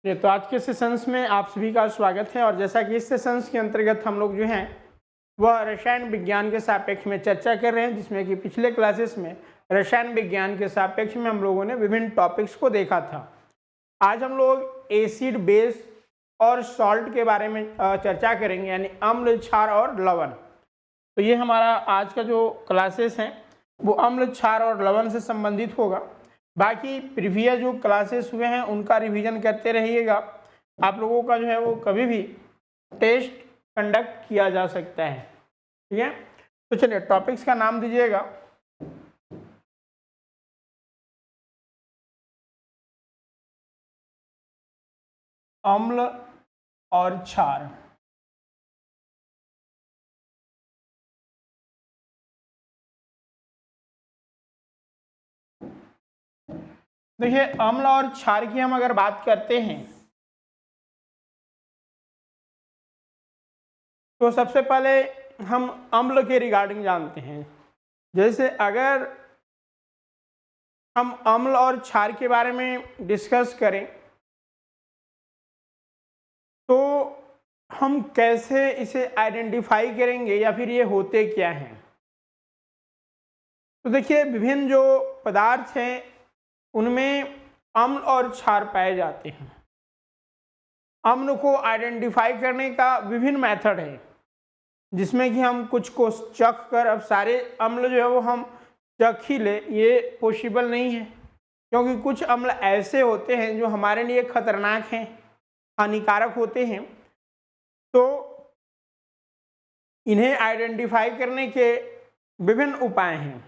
ये तो आज के सेशंस में आप सभी का स्वागत है। और जैसा कि इस सेशंस के अंतर्गत हम लोग जो हैं वह रसायन विज्ञान के सापेक्ष में चर्चा कर रहे हैं, जिसमें कि पिछले क्लासेस में रसायन विज्ञान के सापेक्ष में हम लोगों ने विभिन्न टॉपिक्स को देखा था। आज हम लोग एसिड, बेस और सॉल्ट के बारे में चर्चा करेंगे, यानी अम्ल, क्षार और लवण। तो ये हमारा आज का जो क्लासेस हैं वो अम्ल, क्षार और लवण से संबंधित होगा। बाकी प्रीवियस जो क्लासेस हुए हैं उनका रिवीजन करते रहिएगा। आप लोगों का जो है वो कभी भी टेस्ट कंडक्ट किया जा सकता है, ठीक है। तो चलिए टॉपिक्स का नाम दीजिएगा। अम्ल और क्षार। देखिए, अम्ल और क्षार की हम अगर बात करते हैं तो सबसे पहले हम अम्ल के रिगार्डिंग जानते हैं। जैसे अगर हम अम्ल और क्षार के बारे में डिस्कस करें तो हम कैसे इसे आइडेंटिफाई करेंगे या फिर ये होते क्या हैं। तो देखिए, विभिन्न जो पदार्थ हैं उनमें अम्ल और क्षार पाए जाते हैं। अम्ल को आइडेंटिफाई करने का विभिन्न मेथड है, जिसमें कि हम कुछ को चख कर, अब सारे अम्ल जो है वो हम चख ही ले, ये पॉसिबल नहीं है, क्योंकि कुछ अम्ल ऐसे होते हैं जो हमारे लिए खतरनाक हैं, हानिकारक होते हैं। तो इन्हें आइडेंटिफाई करने के विभिन्न उपाय हैं।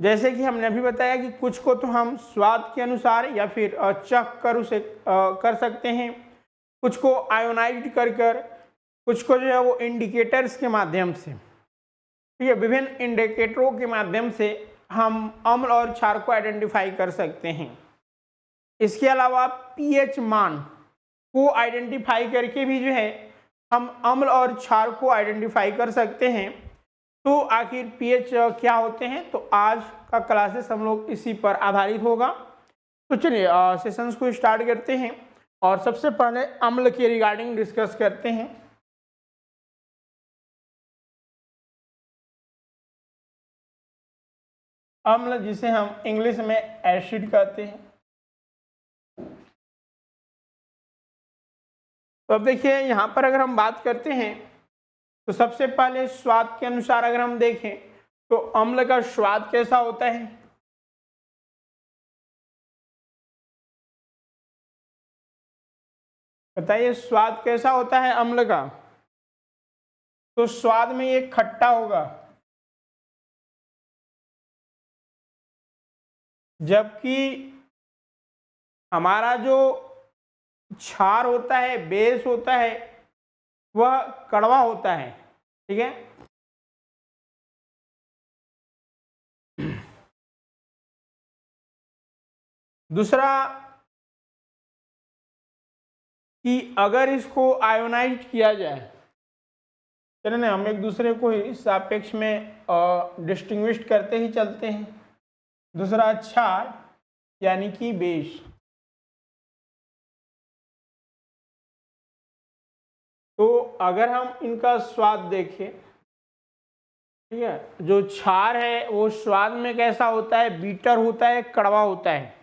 जैसे कि हमने अभी बताया कि कुछ को तो हम स्वाद के अनुसार या फिर चख कर उसे कर सकते हैं, कुछ को आयोनाइज कर कुछ को जो है वो इंडिकेटर्स के माध्यम से, ठीक है, विभिन्न इंडिकेटरों के माध्यम से हम अम्ल और क्षार को आइडेंटिफाई कर सकते हैं। इसके अलावा पीएच मान को आइडेंटिफाई करके भी जो है हम अम्ल और क्षार को आइडेंटिफाई कर सकते हैं। तो आखिर पीएच क्या होते हैं, तो आज का क्लासेस हम लोग इसी पर आधारित होगा। तो चलिए सेशंस को स्टार्ट करते हैं और सबसे पहले अम्ल के रिगार्डिंग डिस्कस करते हैं। अम्ल, जिसे हम इंग्लिश में एसिड कहते हैं। तो अब देखिए, यहाँ पर अगर हम बात करते हैं तो सबसे पहले स्वाद के अनुसार अगर हम देखें तो अम्ल का स्वाद कैसा होता है। बताइए, स्वाद कैसा होता है अम्ल का। तो स्वाद में ये खट्टा होगा, जबकि हमारा जो क्षार होता है, बेस होता है, वह कड़वा होता है, ठीक है। दूसरा कि अगर इसको आयोनाइज किया जाए, चलिए ना, हम एक दूसरे को ही सापेक्ष में डिस्टिंग्विश करते ही चलते हैं। दूसरा क्षार यानी कि बेस। तो अगर हम इनका स्वाद देखें, ठीक है, जो क्षार है वो स्वाद में कैसा होता है, बीटर होता है, कड़वा होता है।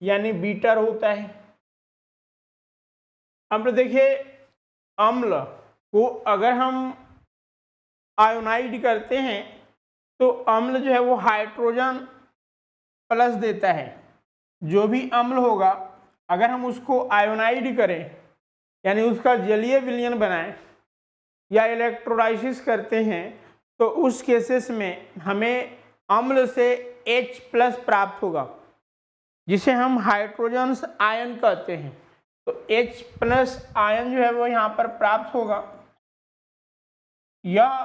यानी बीटर होता है। अब देखिए, अम्ल को अगर हम आयोनाइज करते हैं तो अम्ल जो है वो हाइड्रोजन प्लस देता है। जो भी अम्ल होगा अगर हम उसको आयोनाइज करें, यानी उसका जलीय विलयन बनाएं या इलेक्ट्रोलाइसिस करते हैं, तो उस केसेस में हमें अम्ल से H+ प्राप्त होगा, जिसे हम हाइड्रोजन आयन कहते हैं। तो H+ आयन जो है वो यहाँ पर प्राप्त होगा। यह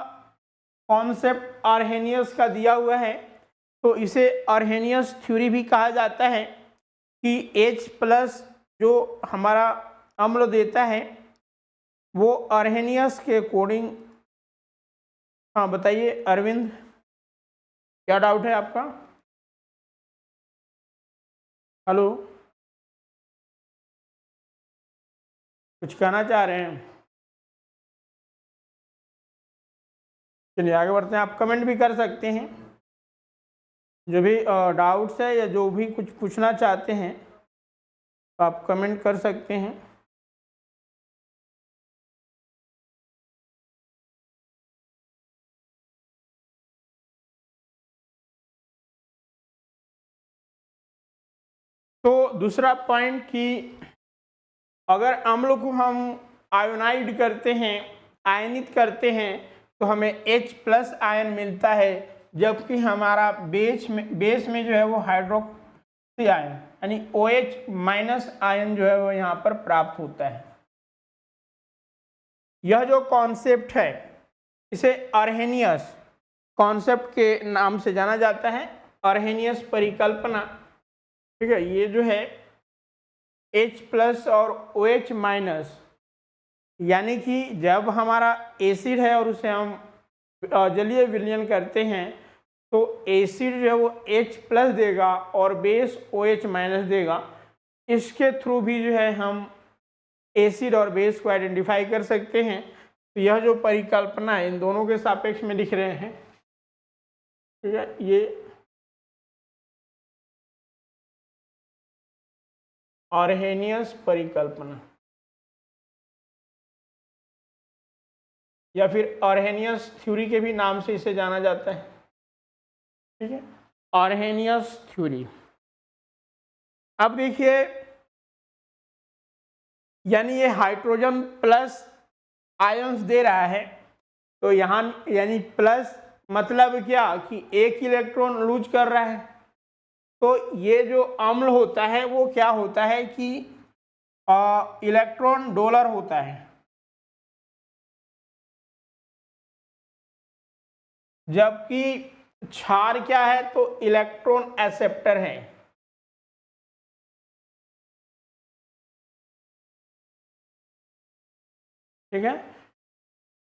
कॉन्सेप्ट आर्हेनियस का दिया हुआ है, तो इसे आर्हेनियस थ्योरी भी कहा जाता है कि H+ जो हमारा अम्ल देता है वो आर्हेनियस के अकॉर्डिंग। हाँ बताइए अरविंद। क्या डाउट है आपका? हेलो, कुछ कहना चाह रहे हैं? चलिए आगे बढ़ते हैं। आप कमेंट भी कर सकते हैं, जो भी डाउट्स है या जो भी कुछ पूछना चाहते हैं तो आप कमेंट कर सकते हैं। तो दूसरा पॉइंट कि अगर अम्ल को हम आयोनाइड करते हैं, आयनित करते हैं, तो हमें H+ आयन मिलता है, जबकि हमारा बेस में जो है वो हाइड्रोक्सी आयन यानी OH- आयन जो है वो यहाँ पर प्राप्त होता है। यह जो कॉन्सेप्ट है इसे अर्हेनियस कॉन्सेप्ट के नाम से जाना जाता है, अर्हेनियस परिकल्पना। ठीक है, ये जो है H+ और OH- यानी कि जब हमारा एसिड है और उसे हम जलीय विलयन करते हैं तो एसिड जो है वो H+ देगा और बेस OH- देगा। इसके थ्रू भी जो है हम एसिड और बेस को आइडेंटिफाई कर सकते हैं। तो यह जो परिकल्पना है इन दोनों के सापेक्ष में लिख रहे हैं। ठीक है, ये अर्हेनियस परिकल्पना या फिर अर्हेनियस थ्योरी के भी नाम से इसे जाना जाता है। ठीक है, अर्हेनियस थ्योरी। अब देखिए, यानी ये हाइड्रोजन प्लस आयंस दे रहा है, तो यहाँ यानी प्लस मतलब क्या कि एक इलेक्ट्रॉन लूज कर रहा है। तो ये जो अम्ल होता है वो क्या होता है कि इलेक्ट्रॉन डोनर होता है, जबकि क्षार क्या है तो इलेक्ट्रॉन एक्सेप्टर है। ठीक है,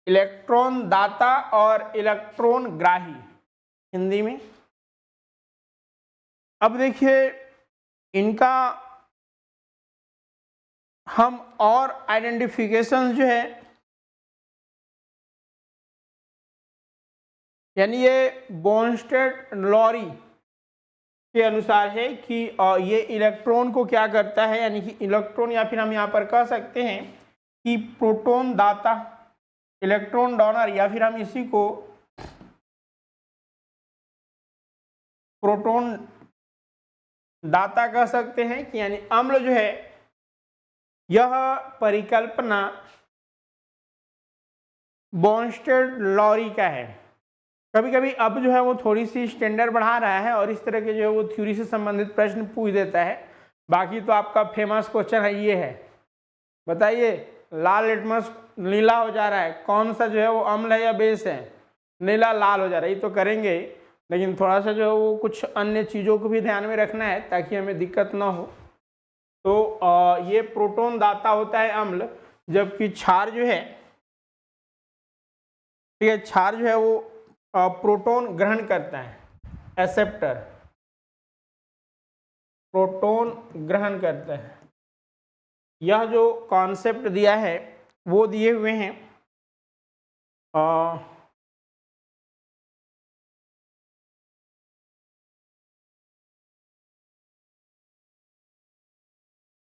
इलेक्ट्रॉन दाता और इलेक्ट्रॉन ग्राही हिंदी में। अब देखिए, इनका हम और आइडेंटिफिकेशन जो है, यानी ये बोर्नस्टेड-लॉरी के अनुसार है कि ये इलेक्ट्रॉन को क्या करता है, यानी कि इलेक्ट्रॉन या फिर हम यहाँ पर कह सकते हैं कि प्रोटॉन दाता, इलेक्ट्रॉन डोनर, या फिर हम इसी को प्रोटॉन दाता कह सकते हैं कि यानी अम्ल जो है यह परिकल्पना बोर्नस्टेड-लॉरी का है। कभी कभी अब जो है वो थोड़ी सी स्टैंडर्ड बढ़ा रहा है और इस तरह के जो है वो थ्योरी से संबंधित प्रश्न पूछ देता है। बाकी तो आपका फेमस क्वेश्चन है, ये है, बताइए लाल लिटमस नीला हो जा रहा है, कौन सा जो है वो अम्ल है या बेस है? नीला लाल हो जा रहा है। ये तो करेंगे, लेकिन थोड़ा सा जो है वो कुछ अन्य चीज़ों को भी ध्यान में रखना है ताकि हमें दिक्कत ना हो। तो ये प्रोटॉन दाता होता है अम्ल, जबकि क्षार जो है, ठीक है, क्षार जो है वो प्रोटॉन ग्रहण करता है, एक्सेप्टर, प्रोटॉन ग्रहण करता है। यह जो कॉन्सेप्ट दिया है वो दिए हुए हैं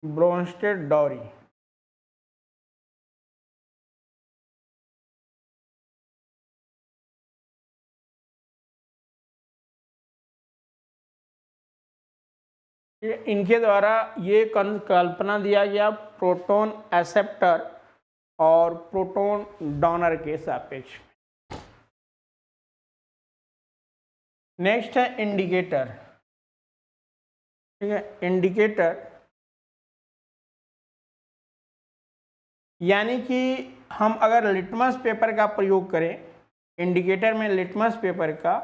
ब्रोंस्टेड-डॉरी। इनके द्वारा ये कल्पना दिया गया प्रोटॉन एक्सेप्टर और प्रोटॉन डोनर के सापेक्ष। नेक्स्ट है इंडिकेटर। ठीक है, इंडिकेटर यानी कि हम अगर लिटमस पेपर का प्रयोग करें, इंडिकेटर में लिटमस पेपर का,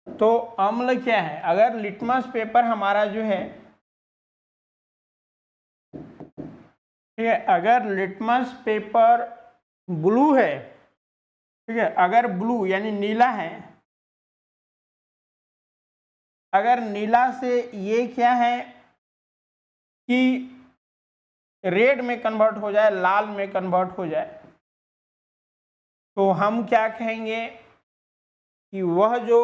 तो अम्ल क्या है? अगर लिटमस पेपर हमारा जो है ठीक है। अगर लिटमस पेपर ब्लू है, ठीक है, अगर ब्लू यानी नीला है, अगर नीला से ये क्या है कि रेड में कन्वर्ट हो जाए, लाल में कन्वर्ट हो जाए, तो हम क्या कहेंगे कि वह जो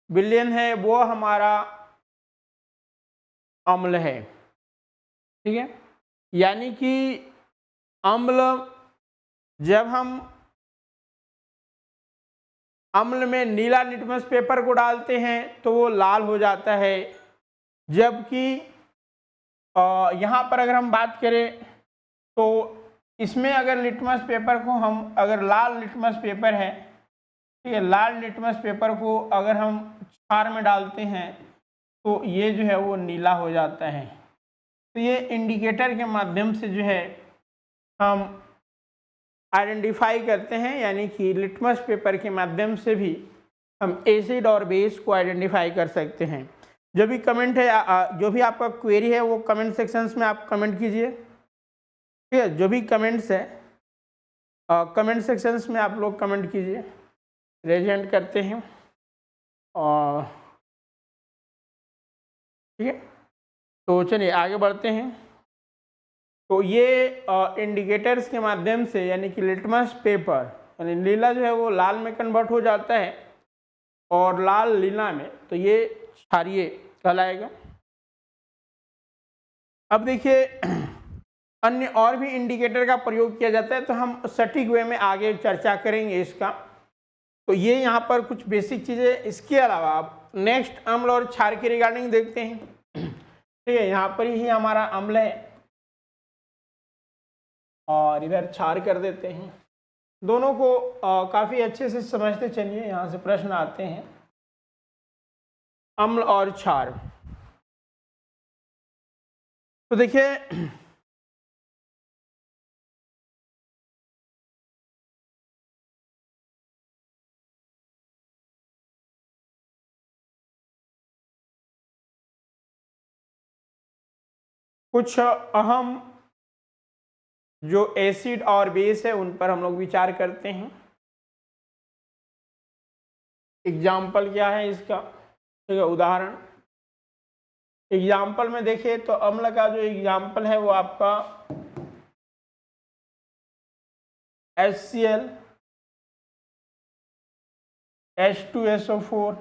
विलयन है वो हमारा अम्ल है। ठीक है, यानी कि अम्ल, जब हम अम्ल में नीला लिटमस पेपर को डालते हैं तो वो लाल हो जाता है, जबकि यहाँ पर अगर हम बात करें तो इसमें अगर लिटमस पेपर को हम, अगर लाल लिटमस पेपर है, ठीक है, लाल लिटमस पेपर को अगर हम क्षार में डालते हैं तो ये जो है वो नीला हो जाता है। तो ये इंडिकेटर के माध्यम से जो है हम आइडेंटिफाई करते हैं, यानी कि लिटमस पेपर के माध्यम से भी हम एसिड और बेस को आइडेंटिफाई कर सकते हैं। जो भी कमेंट है, जो भी आपका क्वेरी है वो कमेंट सेक्शंस में आप कमेंट कीजिए। ठीक है, जो भी कमेंट्स है कमेंट सेक्शंस में आप लोग कमेंट कीजिए, रेजेंट करते हैं। और ठीक है, तो चलिए आगे बढ़ते हैं। तो ये इंडिकेटर्स के माध्यम से, यानी कि लिटमस पेपर यानी नीला जो है वो लाल में कन्वर्ट हो जाता है और लाल नीला में, तो ये क्षारीय कहलाएगा। अब देखिए अन्य और भी इंडिकेटर का प्रयोग किया जाता है, तो हम सटीक वे में आगे चर्चा करेंगे इसका। तो ये यहाँ पर कुछ बेसिक चीज़ें, इसके अलावा आप नेक्स्ट अम्ल और क्षार के रिगार्डिंग देखते हैं। ठीक है, यहाँ पर ही हमारा अम्ल है और इधर क्षार कर देते हैं। दोनों को काफ़ी अच्छे से समझते चलिए, यहाँ से प्रश्न आते हैं। अम्ल और क्षार, तो देखिए कुछ अहम जो एसिड और बेस है उन पर हम लोग विचार करते हैं। एग्जाम्पल क्या है इसका, ठीक है, उदाहरण। एग्जाम्पल में देखिए तो अम्ल का जो एग्जाम्पल है वो आपका HCl, H2SO4,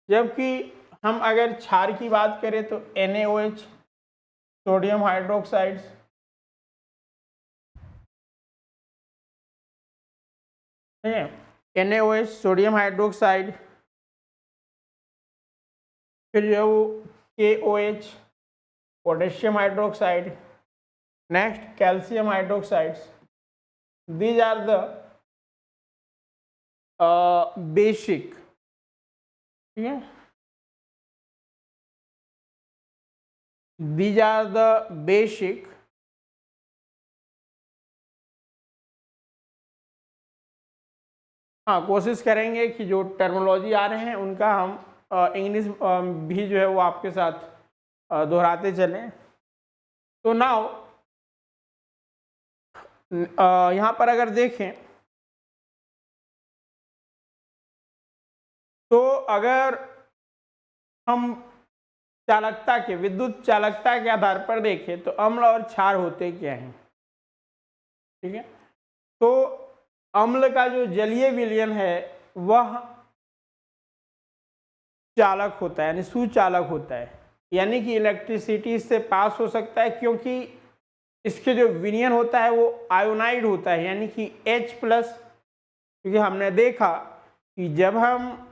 जबकि हम अगर क्षार की बात करें तो NaOH, सोडियम हाइड्रोक्साइड्स, ठीक है, NaOH सोडियम हाइड्रोक्साइड, फिर जो KOH potassium hydroxide, next calcium hydroxides. These are the basic, ठीक है, दीज आर द बेसिक हाँ, कोशिश करेंगे कि जो टर्मिनोलॉजी आ रहे हैं उनका हम इंग्लिश भी जो है वो आपके साथ दोहराते चलें। तो नाउ यहाँ पर अगर देखें तो अगर हम चालकता के, विद्युत चालकता के आधार पर देखें तो अम्ल और क्षार होते क्या हैं। ठीक है, तो अम्ल का जो जलीय विलयन है वह चालक होता है, यानी सुचालक होता है, यानी कि इलेक्ट्रिसिटी से पास हो सकता है, क्योंकि इसके जो विलयन होता है वो आयोनाइड होता है, यानी कि H+। क्योंकि हमने देखा कि जब हम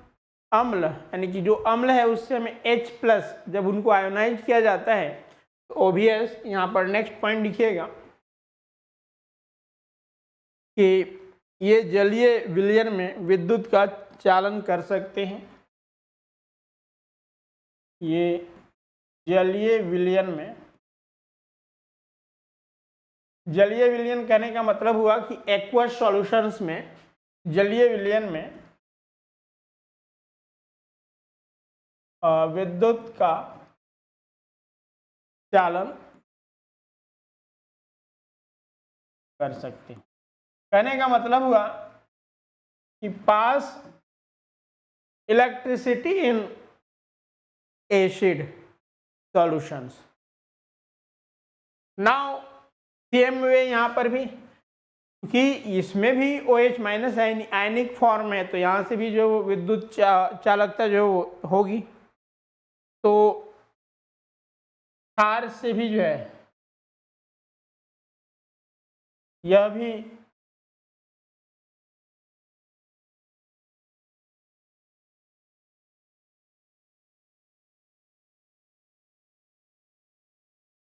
अम्ल, यानी कि जो अम्ल है उससे हमें H+, जब उनको आयोनाइज किया जाता है तो ओबियस यहाँ पर नेक्स्ट पॉइंट लिखिएगा कि ये जलीय विलयन में विद्युत का चालन कर सकते हैं। ये जलीय विलयन में, जलीय विलयन कहने का मतलब हुआ कि एक्वस सॉल्यूशंस में, जलीय विलयन में विद्युत का चालन कर सकते हैं। कहने का मतलब हुआ कि pass electricity in acid solutions. Now same way यहाँ पर भी, कि इसमें भी OH माइनस आयनिक फॉर्म है, तो यहाँ से भी जो विद्युत चालकता जो होगी, तो क्षार से भी जो है यह भी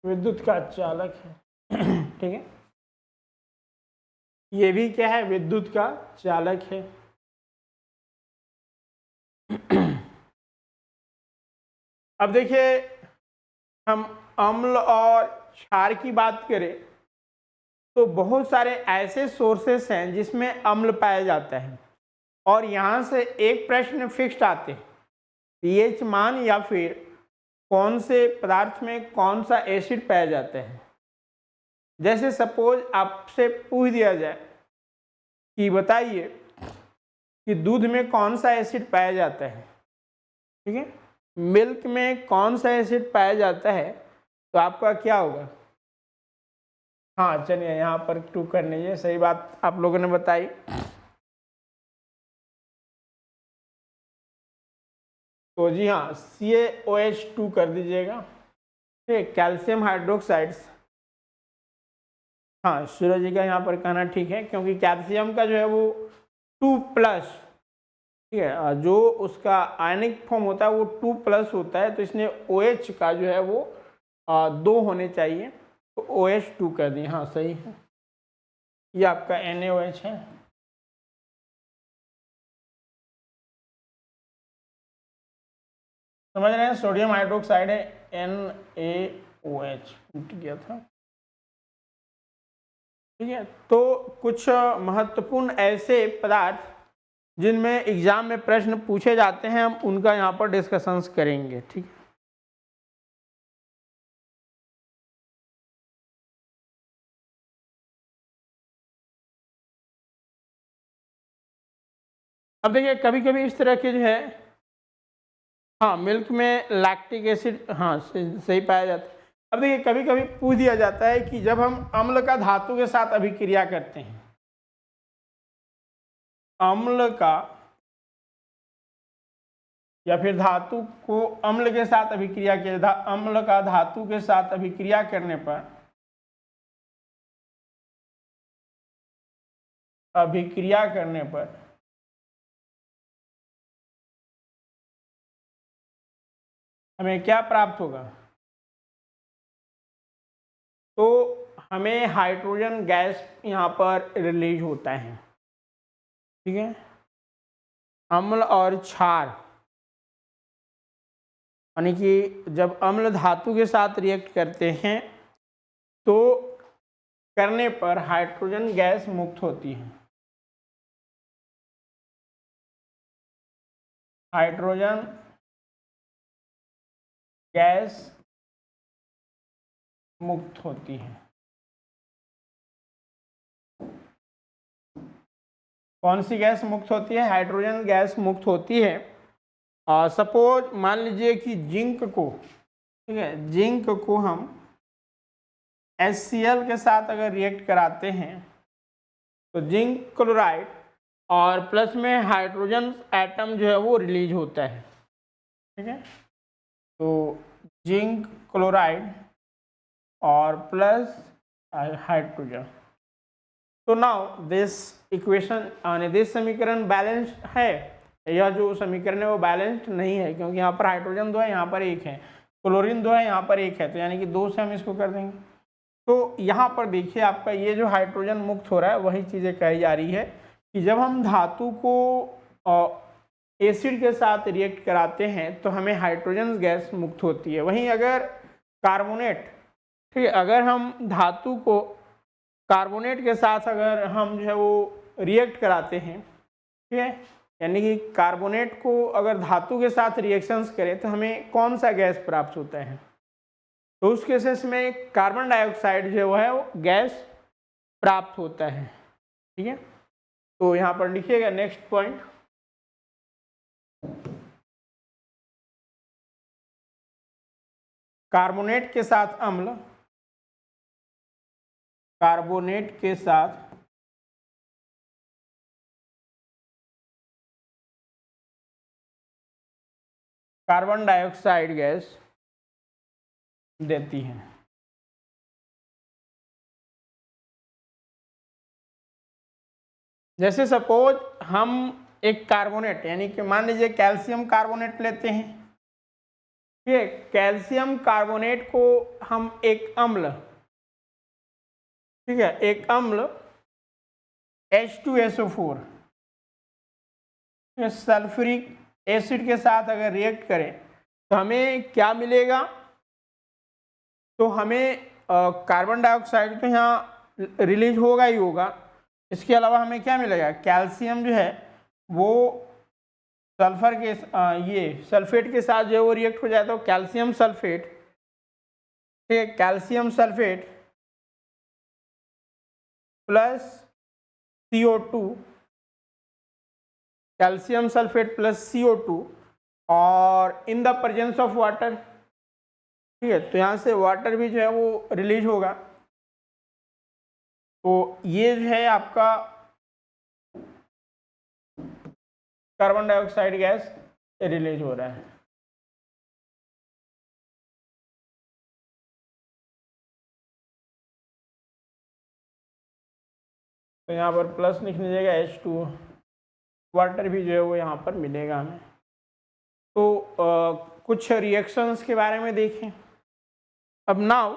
विद्युत का चालक है। ठीक है, ये भी क्या है, विद्युत का चालक है। अब देखिए, हम अम्ल और क्षार की बात करें तो बहुत सारे ऐसे सोर्सेस हैं जिसमें अम्ल पाया जाता है, और यहाँ से एक प्रश्न फिक्स्ड आते हैं, pH मान या फिर कौन से पदार्थ में कौन सा एसिड पाया जाता है। जैसे सपोज आपसे पूछ दिया जाए कि बताइए कि दूध में कौन सा एसिड पाया जाता है, ठीक है, मिल्क में कौन सा एसिड पाया जाता है, तो आपका क्या होगा। हाँ चलिए, यहाँ पर 2 कर लीजिए, सही बात आप लोगों ने बताई। तो जी हाँ, CaOH2 कर दीजिएगा। ठीक, कैल्शियम हाइड्रोक्साइड्स। हाँ, सूरज जी का यहाँ पर कहना ठीक है, क्योंकि कैल्शियम का जो है वो 2+, ठीक है, जो उसका आयनिक फॉर्म होता है वो 2+ होता है, तो इसने OH का जो है वो 2 होने चाहिए, तो OH2 कर दिए। हाँ सही है, ये आपका NaOH है। समझ रहे हैं, सोडियम हाइड्रोक्साइड है, NaOH गया था। ठीक है, तो कुछ महत्वपूर्ण ऐसे पदार्थ जिनमें एग्जाम में प्रश्न पूछे जाते हैं, हम उनका यहाँ पर डिस्कशंस करेंगे। ठीक है, अब देखिए कभी कभी इस तरह के जो है, हाँ मिल्क में लैक्टिक एसिड, हाँ सही पाया जाता है। अब देखिए कभी कभी पूछ दिया जाता है कि जब हम अम्ल का धातु के साथ अभिक्रिया करते हैं, अम्ल का या फिर धातु को अम्ल के साथ अभिक्रिया किया, अम्ल का धातु के साथ अभिक्रिया करने पर, अभिक्रिया करने पर हमें क्या प्राप्त होगा, तो हमें हाइड्रोजन गैस यहाँ पर रिलीज होता है। ठीक है, अम्ल और क्षार, यानी कि जब अम्ल धातु के साथ रिएक्ट करते हैं तो करने पर हाइड्रोजन गैस मुक्त होती है। हाइड्रोजन गैस मुक्त होती है। कौन सी गैस मुक्त होती है, हाइड्रोजन गैस मुक्त होती है। सपोज मान लीजिए कि जिंक को, ठीक है, जिंक को हम HCl के साथ अगर रिएक्ट कराते हैं तो जिंक क्लोराइड और प्लस में हाइड्रोजन एटम जो है वो रिलीज होता है। ठीक है, तो जिंक क्लोराइड और प्लस हाइड्रोजन। तो नाउ दिस इक्वेशन, दिस समीकरण बैलेंस्ड है। यह जो समीकरण है वो बैलेंस्ड नहीं है, क्योंकि यहाँ पर हाइड्रोजन 2 है, यहाँ पर 1 है, क्लोरीन 2 है, यहाँ पर 1 है, तो यानी कि 2 से हम इसको कर देंगे। तो यहाँ पर देखिए आपका ये जो हाइड्रोजन मुक्त हो रहा है वही चीज़ें कही जा रही है कि जब हम धातु को एसिड के साथ रिएक्ट कराते हैं तो हमें हाइड्रोजन गैस मुक्त होती है। वहीं अगर कार्बोनेट, ठीक है, अगर हम धातु को कार्बोनेट के साथ अगर हम जो है वो रिएक्ट कराते हैं, ठीक है, यानी कि कार्बोनेट को अगर धातु के साथ रिएक्शंस करें तो हमें कौन सा गैस प्राप्त होता है, तो उस केसेस में कार्बन डाइऑक्साइड जो है वो गैस प्राप्त होता है। ठीक है, तो यहाँ पर लिखिएगा नेक्स्ट पॉइंट, कार्बोनेट के साथ अम्ल, कार्बोनेट के साथ कार्बन डाइऑक्साइड गैस देती है। जैसे सपोज हम एक कार्बोनेट यानी कि मान लीजिए कैल्शियम कार्बोनेट लेते हैं, ठीक है, कैल्शियम कार्बोनेट को हम एक अम्ल, ठीक है, एक अम्ल H2SO4 सल्फ्यूरिक एसिड के साथ अगर रिएक्ट करें तो हमें क्या मिलेगा, तो हमें कार्बन डाइऑक्साइड तो यहाँ रिलीज होगा ही होगा, इसके अलावा हमें क्या मिलेगा, कैल्शियम जो है वो सल्फर के ये सल्फेट के साथ जो है वो रिएक्ट हो जाए तो कैल्शियम सल्फेट, ठीक है, calcium sulphate plus CO2, calcium sulphate plus CO2 और in the presence of water, ठीक है, तो यहाँ से वाटर भी जो है वो रिलीज होगा। तो ये जो है आपका कार्बन डाइऑक्साइड गैस रिलीज हो रहा है। तो यहाँ पर प्लस लिख लीजिएगा H2, वाटर भी जो है वो यहाँ पर मिलेगा हमें। तो कुछ रिएक्शंस के बारे में देखें। अब नाउ,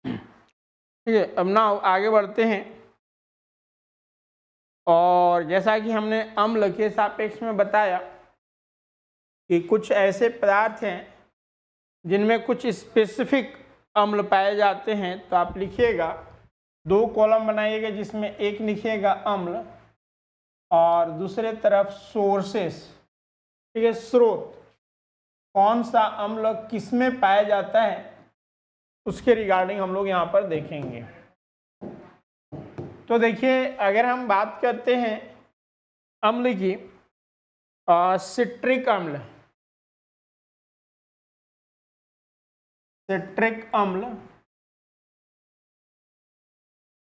ठीक है, अब नाउ आगे बढ़ते हैं और जैसा कि हमने अम्ल के सापेक्ष में बताया कि कुछ ऐसे पदार्थ हैं जिनमें कुछ स्पेसिफिक अम्ल पाए जाते हैं, तो आप लिखिएगा, 2 कॉलम बनाइएगा जिसमें एक लिखिएगा अम्ल और दूसरे तरफ सोर्सेस, ठीक है, स्रोत, कौन सा अम्ल किसमें पाया जाता है उसके रिगार्डिंग हम लोग यहाँ पर देखेंगे। तो देखिए, अगर हम बात करते हैं अम्ल की, सिट्रिक अम्ल, सिट्रिक अम्ल,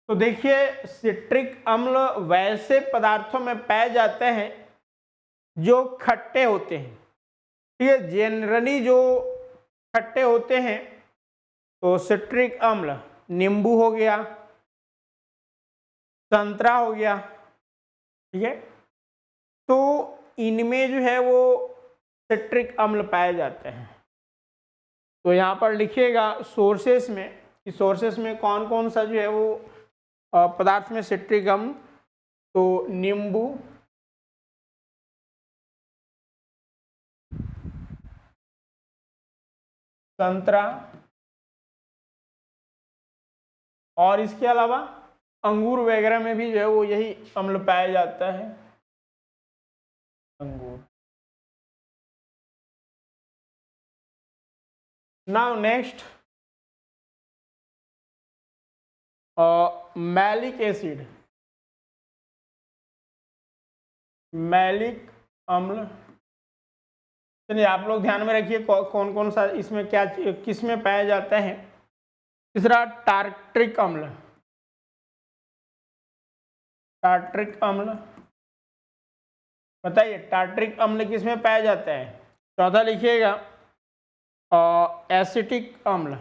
तो देखिए सिट्रिक अम्ल वैसे पदार्थों में पाए जाते हैं जो खट्टे होते हैं, ठीक है, जनरली जो खट्टे होते हैं, तो सिट्रिक अम्ल नींबू हो गया, संतरा हो गया, ठीक है, तो इनमें जो है वो सिट्रिक अम्ल पाए जाते हैं। तो यहाँ पर लिखिएगा सोर्सेस में कि सोर्सेस में कौन कौन सा जो है वो पदार्थ में सिट्रिक अम्ल, तो नींबू, संतरा और इसके अलावा अंगूर वगैरह में भी जो है वो यही अम्ल पाया जाता है, अंगूर। Now next, malic acid, malic अम्ल, चलिए आप लोग ध्यान में रखिए कौन कौन सा इसमें क्या किस में पाया जाता है। तीसरा टार्ट्रिक अम्ल, टार्ट्रिक अम्ल, बताइए टार्ट्रिक अम्ल किस में पाया जाता है। चौथा लिखिएगा एसिटिक अम्ल,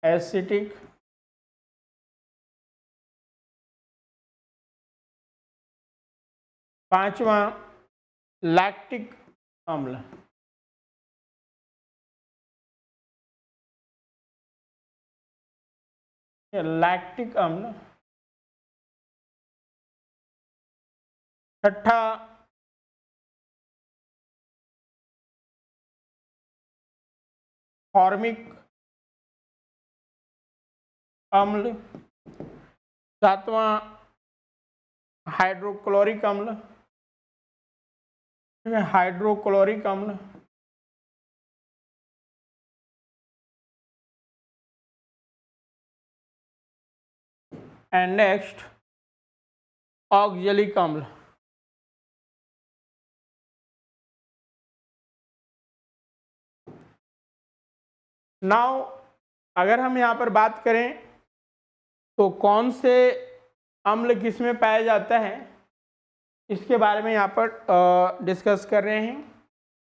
एसिटिक, पांचवा लैक्टिक अम्ल, लैक्टिक अम्ल, छठा फॉर्मिक अम्ल, सातवां हाइड्रोक्लोरिक अम्ल, हाइड्रोक्लोरिक अम्ल, एंड नेक्स्ट ऑक्जेलिक अम्ल। नाउ अगर हम यहाँ पर बात करें तो कौन से अम्ल किस में पाया जाता है, इसके बारे में यहाँ पर डिस्कस कर रहे हैं।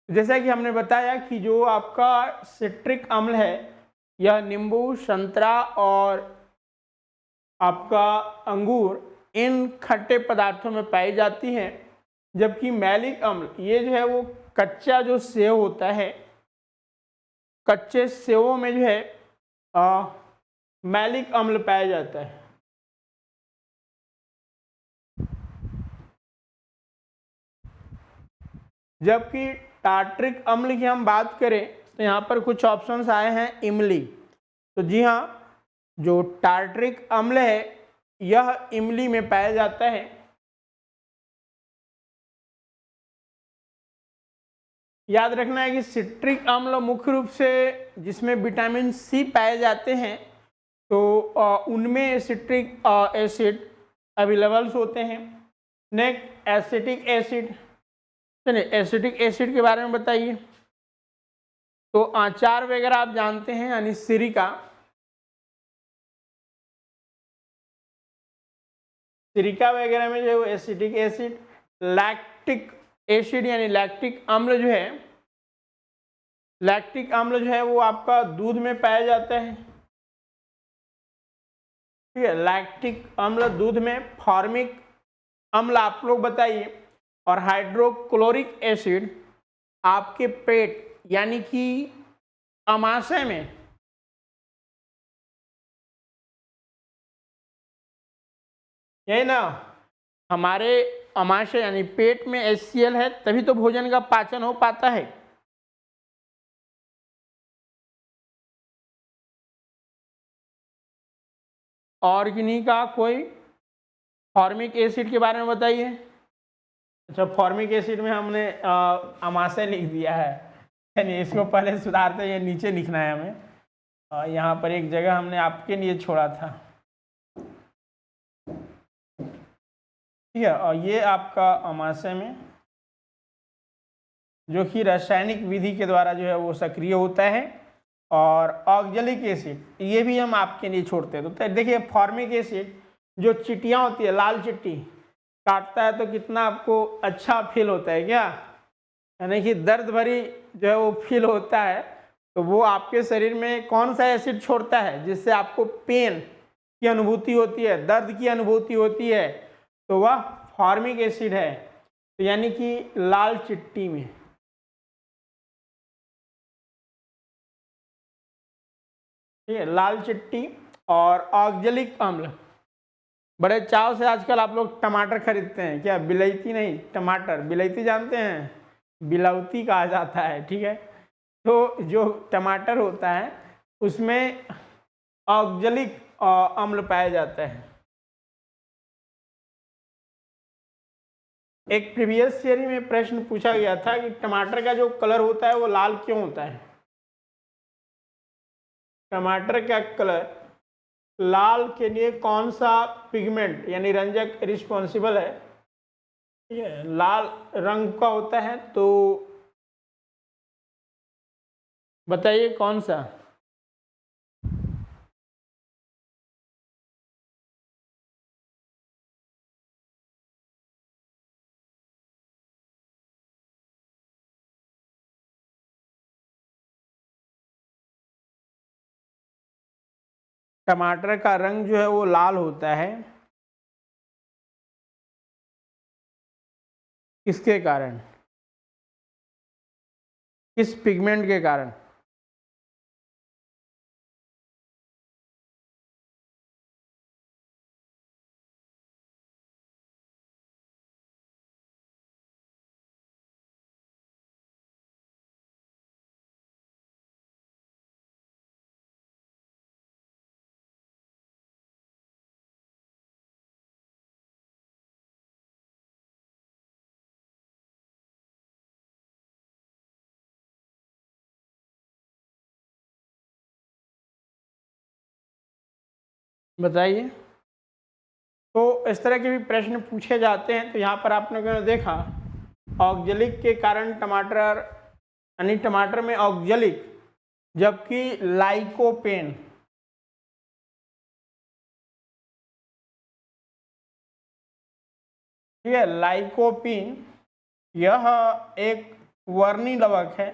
जैसा कि हमने बताया कि जो आपका सिट्रिक अम्ल है यह नींबू, संतरा और आपका अंगूर इन खट्टे पदार्थों में पाई जाती है, जबकि मैलिक अम्ल ये जो है वो कच्चा जो सेव होता है, कच्चे सेवों में जो है मैलिक अम्ल पाया जाता है। जबकि टार्ट्रिक अम्ल की हम बात करें तो यहाँ पर कुछ ऑप्शंस आए हैं इमली। तो जी हाँ, जो टार्ट्रिक अम्ल है यह इमली में पाया जाता है। याद रखना है कि सिट्रिक अम्ल मुख्य रूप से जिसमें विटामिन सी पाए जाते हैं तो उनमें सिट्रिक एसिड अवेलेबल्स होते हैं। नेक्स्ट एसिटिक एसिड, चलिए एसिटिक एसिड के बारे में बताइए। तो अचार वगैरह आप जानते हैं यानी सिरिका, सिरिका वगैरह में जो है एसिटिक एसिड, लैक्टिक एसिड यानी लैक्टिक अम्ल जो है, लैक्टिक अम्ल जो है वो आपका दूध में पाया जाता है। ठीक है, लैक्टिक अम्ल दूध में। फॉर्मिक अम्ल आप लोग बताइए। और हाइड्रोक्लोरिक एसिड आपके पेट यानी कि अमाशय में। यही ना, हमारे अमाशय यानी पेट में HCl है तभी तो भोजन का पाचन हो पाता है। और किन्हीं का कोई फॉर्मिक एसिड के बारे में बताइए। अच्छा, फॉर्मिक एसिड में हमने अमाशय लिख दिया है, यानी इसको पहले सुधारते ये नीचे लिखना है हमें। यहाँ पर एक जगह हमने आपके लिए छोड़ा था। ठीक है, और ये आपका अमाशय में जो कि रासायनिक विधि के द्वारा जो है वो सक्रिय होता है। और ऑक्जेलिक एसिड ये भी हम आपके लिए छोड़ते हैं। तो देखिए फॉर्मिक एसिड जो चिट्टियाँ होती है, लाल चिट्टी काटता है तो कितना आपको अच्छा फील होता है क्या, यानी कि दर्द भरी जो है वो फील होता है। तो वो आपके शरीर में कौन सा एसिड छोड़ता है जिससे आपको पेन की अनुभूति होती है, दर्द की अनुभूति होती है, तो वह फॉर्मिक एसिड है। तो यानी कि लाल चिट्टी में। ठीक है, लाल चिट्टी और ऑक्जेलिक अम्ल। बड़े चाव से आजकल आप लोग टमाटर खरीदते हैं क्या, बिलायती नहीं, टमाटर। बिलायती जानते हैं, बिलावती कहा जाता है। ठीक है, तो जो टमाटर होता है उसमें ऑक्जेलिक अम्ल पाया जाता है। एक प्रीवियस थियरी में प्रश्न पूछा गया था कि टमाटर का जो कलर होता है वो लाल क्यों होता है। टमाटर का कलर लाल के लिए कौन सा पिगमेंट यानी रंजक रिस्पॉन्सिबल है। ठीक है, लाल रंग का होता है, तो बताइए कौन सा। टमाटर का रंग जो है वो लाल होता है, किसके कारण, किस पिगमेंट के कारण। बताइए। तो इस तरह के भी प्रश्न पूछे जाते हैं। तो यहाँ पर आपने देखा ऑक्जेलिक के कारण टमाटर, यानी टमाटर में ऑक्जेलिक, जबकि लाइकोपेन, ठीक है, लाइकोपीन यह एक वर्णी लवक है,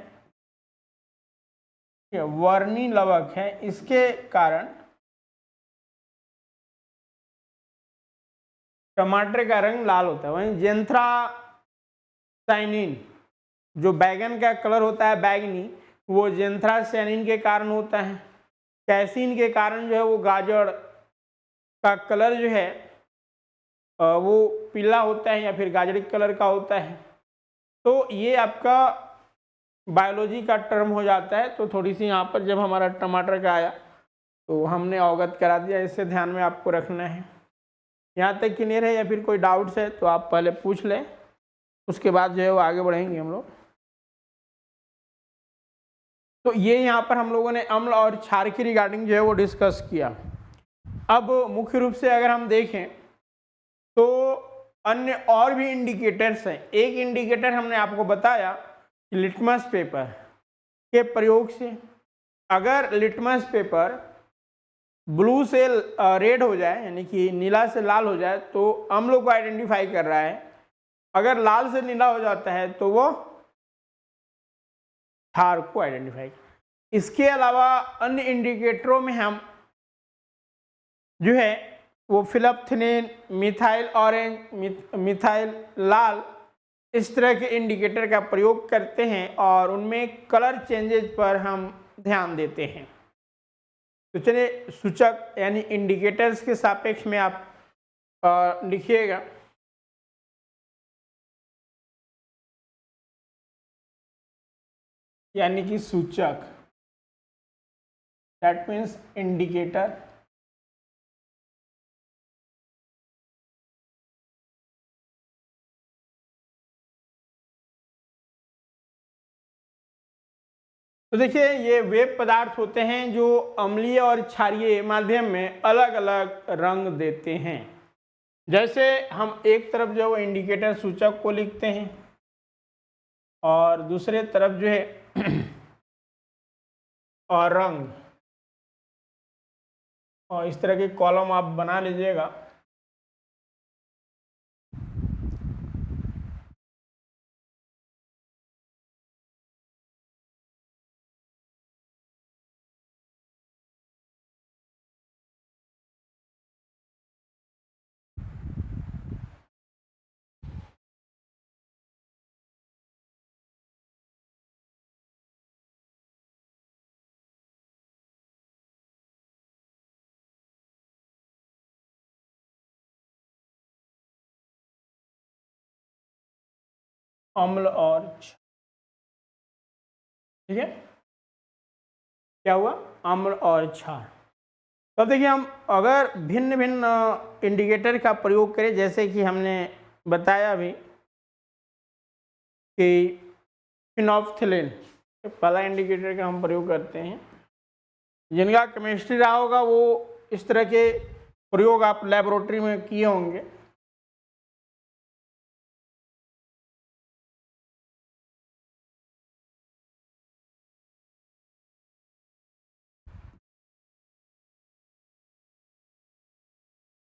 वर्णी लवक है, इसके कारण टमाटर का रंग लाल होता है। वहीं जेंथ्रासाइनिन, जो बैगन का कलर होता है बैगनी, वो जेंथ्रासाइनिन के कारण होता है। कैसीन के कारण जो है वो गाजर का कलर जो है वो पीला होता है या फिर गाजरी कलर का होता है। तो ये आपका बायोलॉजी का टर्म हो जाता है। तो थोड़ी सी यहाँ पर जब हमारा टमाटर का आया तो हमने अवगत करा दिया, इससे ध्यान में आपको रखना है। यहाँ तक क्लियर है या फिर कोई डाउट्स है तो आप पहले पूछ लें, उसके बाद जो है वो आगे बढ़ेंगे हम लोग। तो ये यहाँ पर हम लोगों ने अम्ल और क्षार की रिगार्डिंग जो है वो डिस्कस किया। अब मुख्य रूप से अगर हम देखें तो अन्य और भी इंडिकेटर्स हैं। एक इंडिकेटर हमने आपको बताया कि लिटमस पेपर के प्रयोग से, अगर लिटमस पेपर ब्लू से रेड हो जाए, यानी कि नीला से लाल हो जाए, तो अम्ल को आइडेंटिफाई कर रहा है। अगर लाल से नीला हो जाता है तो वो क्षार को आइडेंटिफाई। इसके अलावा अन्य इंडिकेटरों में हम जो है वो फिलिप्थिलीन, मिथाइल ऑरेंज, मिथाइल लाल, इस तरह के इंडिकेटर का प्रयोग करते हैं और उनमें कलर चेंजेस पर हम ध्यान देते हैं। तो चलिए सूचक यानी इंडिकेटर्स के सापेक्ष में आप लिखिएगा। यानी कि सूचक, दैट मीन्स इंडिकेटर। तो देखिए ये वे पदार्थ होते हैं जो अम्लीय और क्षारीय माध्यम में अलग अलग रंग देते हैं। जैसे हम एक तरफ जो है इंडिकेटर सूचक को लिखते हैं और दूसरे तरफ जो है और रंग, और इस तरह के कॉलम आप बना लीजिएगा। अम्ल और क्षार, ठीक है, क्या हुआ, अम्ल और क्षार। तो देखिए हम अगर भिन्न भिन्न इंडिकेटर का प्रयोग करें, जैसे कि हमने बताया अभी कि फिनोल्फ्थेलिन पहला इंडिकेटर का हम प्रयोग करते हैं। जिनका केमिस्ट्री रहा होगा वो इस तरह के प्रयोग आप लेबोरेटरी में किए होंगे।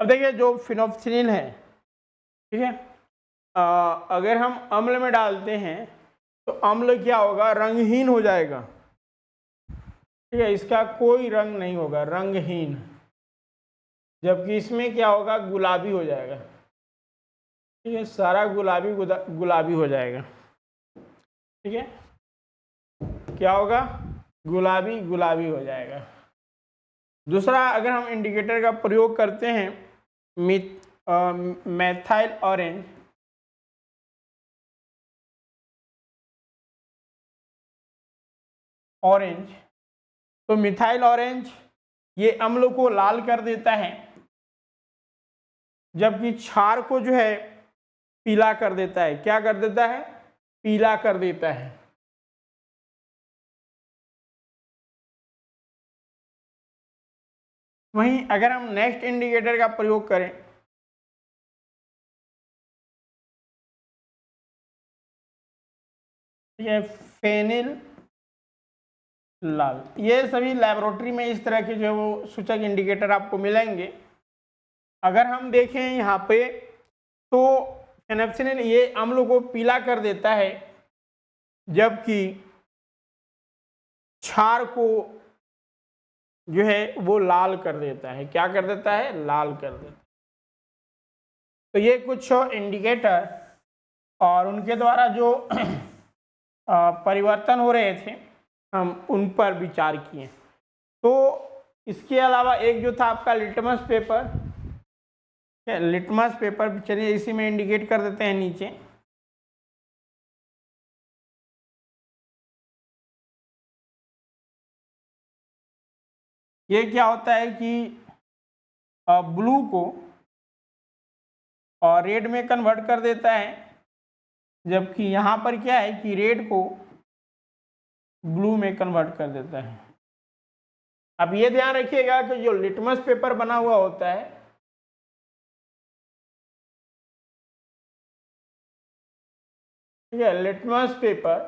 अब देखिए जो फिनोल्फ्थेलिन है, ठीक है, अगर हम अम्ल में डालते हैं तो अम्ल क्या होगा, रंगहीन हो जाएगा। ठीक है, इसका कोई रंग नहीं होगा, रंगहीन। जबकि इसमें क्या होगा, गुलाबी हो जाएगा। ठीक है, सारा गुलाबी गुलाबी हो जाएगा। ठीक है, क्या होगा, गुलाबी गुलाबी हो जाएगा। दूसरा अगर हम इंडिकेटर का प्रयोग करते हैं मेथाइल ऑरेंज, तो मिथाइल ऑरेंज ये अम्ल को लाल कर देता है, जबकि क्षार को जो है पीला कर देता है। क्या कर देता है, पीला कर देता है। वहीं अगर हम नेक्स्ट इंडिकेटर का प्रयोग करें, ये फेनिल लाल, ये सभी लैबोरेटरी में इस तरह के जो है वो सूचक इंडिकेटर आपको मिलेंगे। अगर हम देखें यहाँ पे तो फेनोक्सिनिल ये अम्ल को पीला कर देता है, जबकि क्षार को जो है वो लाल कर देता है। क्या कर देता है? लाल कर देता है। तो ये कुछ इंडिकेटर और उनके द्वारा जो परिवर्तन हो रहे थे हम उन पर विचार किए। तो इसके अलावा एक जो था आपका लिटमस पेपर, लिटमस पेपर, चलिए इसी में इंडिकेट कर देते हैं नीचे। ये क्या होता है कि ब्लू को और रेड में कन्वर्ट कर देता है, जबकि यहाँ पर क्या है कि रेड को ब्लू में कन्वर्ट कर देता है। अब ये ध्यान रखिएगा कि जो लिटमस पेपर बना हुआ होता है, ठीक है, लिटमस पेपर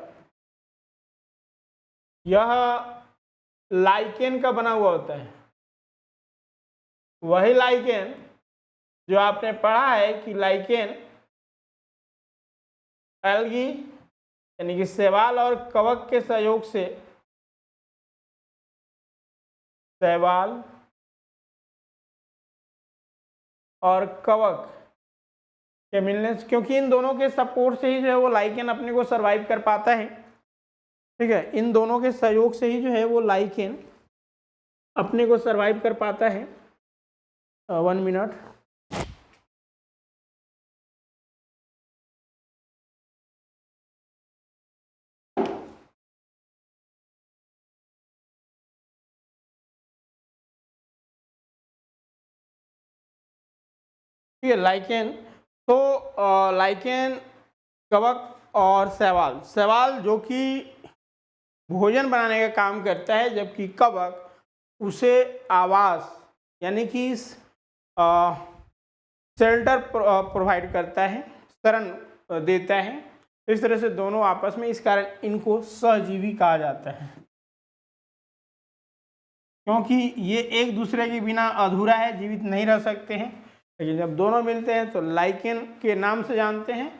यह लाइकेन का बना हुआ होता है। वही लाइकेन जो आपने पढ़ा है कि लाइकेन एल्गी यानी कि शैवाल और कवक के सहयोग से, शैवाल और कवक के मिलने से, क्योंकि इन दोनों के सपोर्ट से ही जो है वो लाइकेन अपने को सरवाइव कर पाता है। ठीक है, इन दोनों के सहयोग से ही जो है वो लाइकेन अपने को सरवाइव कर पाता है। 1 मिनट। ठीक है, लाइकेन, तो लाइकेन, कवक और शैवाल, शैवाल जो कि भोजन बनाने का काम करता है, जबकि कवक उसे आवास यानी कि शेल्टर प्रोवाइड करता है, शरण देता है। इस तरह से दोनों आपस में, इस कारण इनको सहजीवी कहा जाता है, क्योंकि ये एक दूसरे के बिना अधूरा है, जीवित नहीं रह सकते हैं। लेकिन जब दोनों मिलते हैं तो लाइकेन के नाम से जानते हैं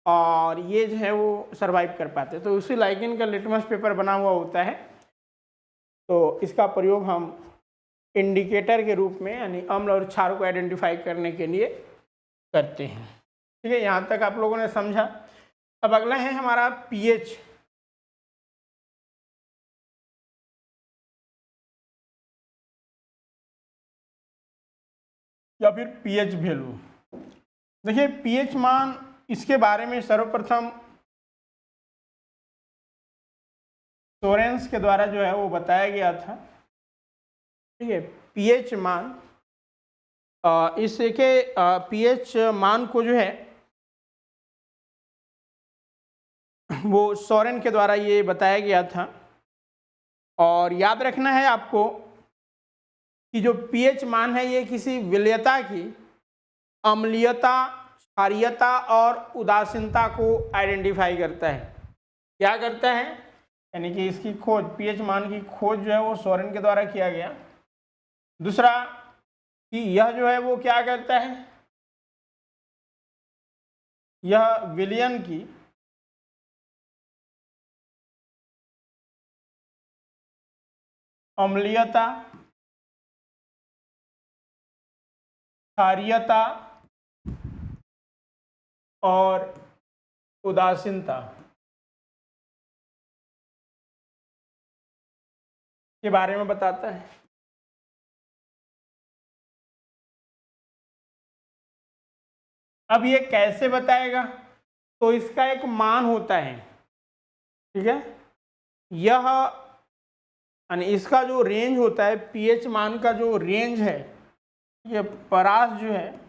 और ये जो है वो सरवाइव कर पाते हैं। तो उसी लाइकेन का लिटमस पेपर बना हुआ होता है। तो इसका प्रयोग हम इंडिकेटर के रूप में यानी अम्ल और क्षार को आइडेंटिफाई करने के लिए करते हैं। ठीक है, यहाँ तक आप लोगों ने समझा। अब अगला है हमारा पीएच। या फिर पीएच वैल्यू। देखिए पीएच मान, इसके बारे में सर्वप्रथम सोरेंस के द्वारा जो है वो बताया गया था। ठीक है, पीएच मान, इसके पीएच मान को जो है वो सोरेन के द्वारा ये बताया गया था। और याद रखना है आपको कि जो पीएच मान है ये किसी विलयता की अम्लीयता, क्षारीयता और उदासीनता को आइडेंटिफाई करता है। क्या करता है? यानी कि इसकी खोज, पीएच मान की खोज जो है वो सोरेन के द्वारा किया गया। दूसरा कि यह जो है वो क्या करता है, यह विलयन की अम्लीयता, क्षारीयता और उदासीनता के बारे में बताता है। अब ये कैसे बताएगा? तो इसका एक मान होता है, ठीक है, यह यानी इसका जो रेंज होता है, पीएच मान का जो रेंज है, ये परास जो है